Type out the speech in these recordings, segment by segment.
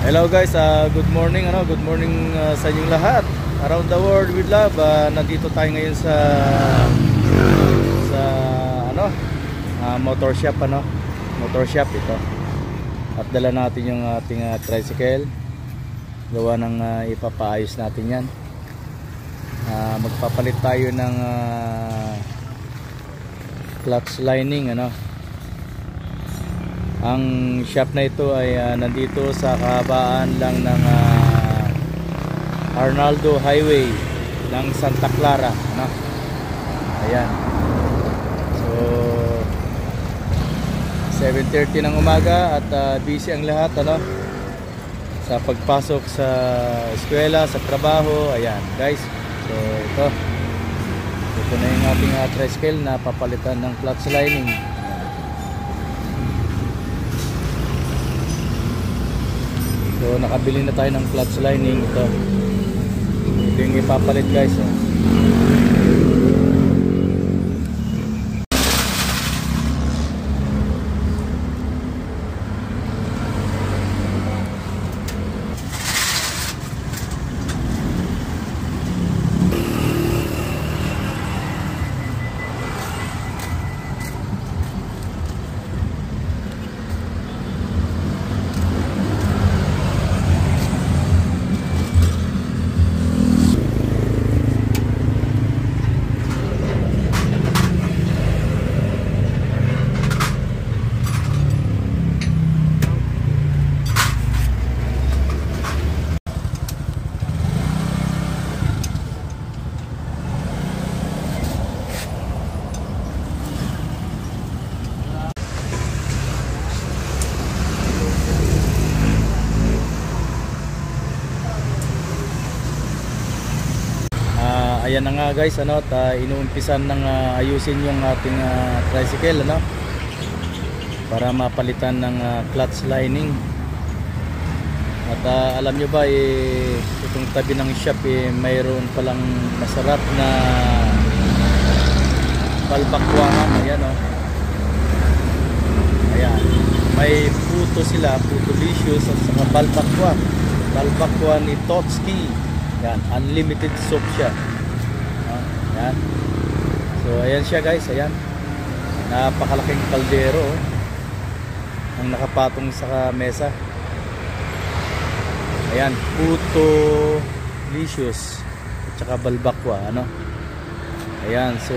Hello guys, good morning good morning sa inyong lahat. Around the world with love. Nandito tayo ngayon sa motor shop Motor shop ito. At dala natin yung ating tricycle. Gawa ng ipapaayos natin 'yan. Magpapalit tayo ng clutch lining Ang shop na ito ay nandito sa kahabaan lang ng Arnaldo Highway ng Santa Clara, Ayan. So 7:30 ng umaga at busy ang lahat sa pagpasok sa eskwela, sa trabaho. Ayan, guys. So ito na yung ating tricycle na papalitan ng clutch lining. So nakabili na tayo ng clutch lining ito. Ito yung ipapalit guys. Ayan na nga guys, inuumpisan ng ayusin yung ating tricycle para mapalitan ng clutch lining. At alam nyo ba itong tabi ng shop mayroon palang masarap na balbakwahan. Ayan Ayan, may puto sila, puto licious at saka balbakwa ni Totski. Yan, unlimited soap siya. Ayan. So ayan siya guys, ayan. Napakalaking kaldero ang nakapatong sa mesa. Ayan, puto licious at saka balbakwa Ayan, so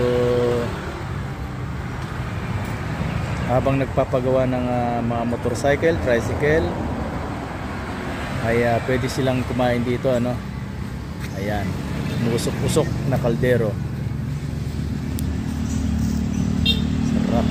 habang nagpapagawa ng mga motorcycle, tricycle ay pwede silang kumain dito Ayan, usok-usok na kaldero. Sarap.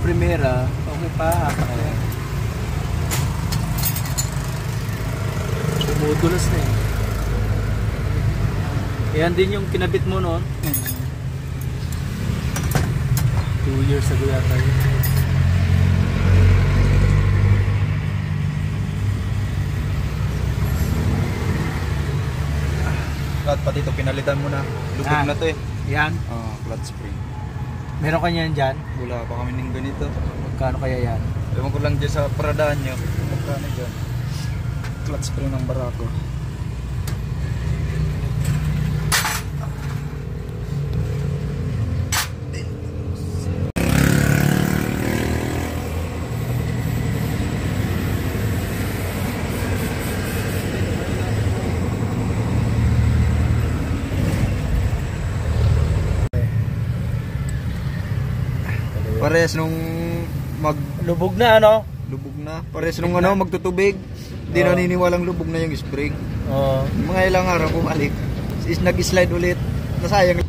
Primera, okay pa Dumudulas na Yan din yung kinabit mo noon 2 years ago yata yun. Pati ito pinalitan mo na. Lubog na to Yan? Clutch spring. Meron ka niyan dyan? Wala pa kami ng ganito. Magkano kaya yan? Ewan ko lang dyan sa paradaan nyo. Magkano dyan? Clutch spring ng Barako. Parehas nung Lubog na lubog na. Pares nung ano, magtutubig. Hindi naniniwalang lubog na yung spring. Mga ilang araw bumalik. Nag-slide ulit. Nasayang.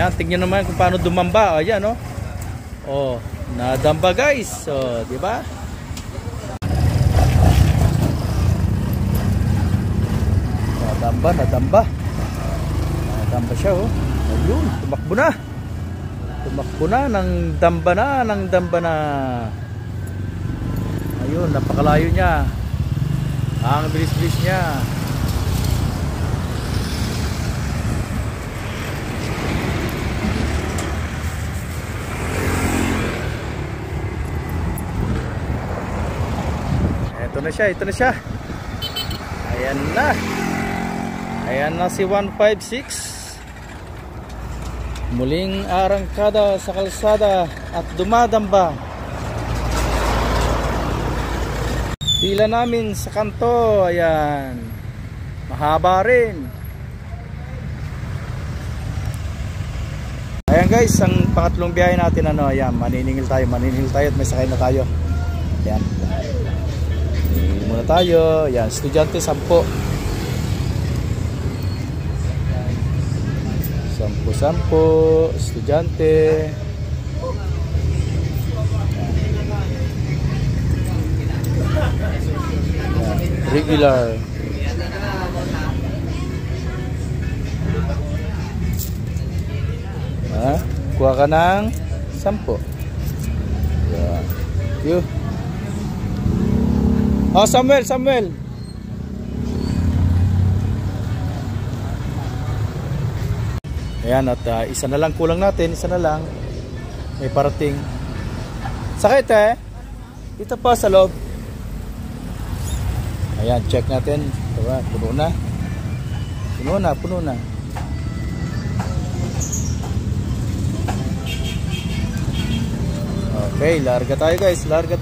Ayan, tingnan naman kung paano dumamba. Ayan, oh. Oh, nadamba guys. So, di ba? Nadamba. Nadamba siya, oh. Ayun, tumakbo na. Tumakbo na ng damba na. Ayun, napakalayo niya. Ang bilis-bilis niya. Ito na siya. Ayan na si 156. Muling arangkada sa kalsada at dumadamba. Pila namin sa kanto. Ayan. Mahaba rin. Ayan guys, ang pangatlong biyahe natin, ano, ayan, maniningil tayo at may sakay na tayo. Ayan. Maniningil muna tayo. Ayan, estudyante 10. 10, estudyante. Ayan, regular. Ha? Kuha ka ng 10. Yeah. You. Oh, Samuel. Ayan, at isa na lang kulang natin. Isa na lang. May parating. Sakit dito pa sa loob. Ayan, check natin. Diba? Puno na. Okay, larga tayo guys. Larga.